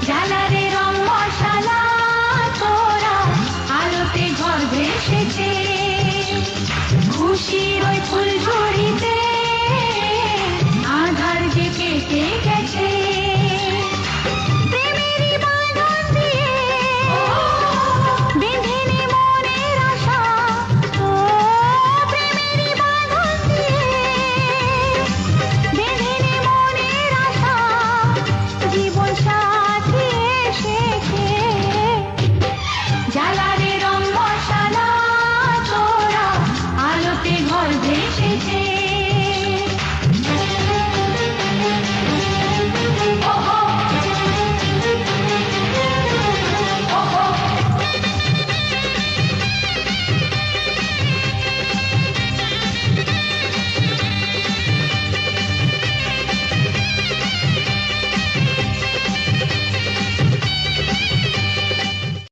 জালারে রং মশালা তোরা আলোতে ঘর ভেসেছে, খুশির ওই ফুল ঝুড়িতে আধার যে কেটে গেছে। প্রেমেরই বাঁধন দিয়ে বেঁধে নে মনের আশা, ও প্রেমেরই বাঁধন দিয়ে বেঁধে নে মনের আশা, জীবন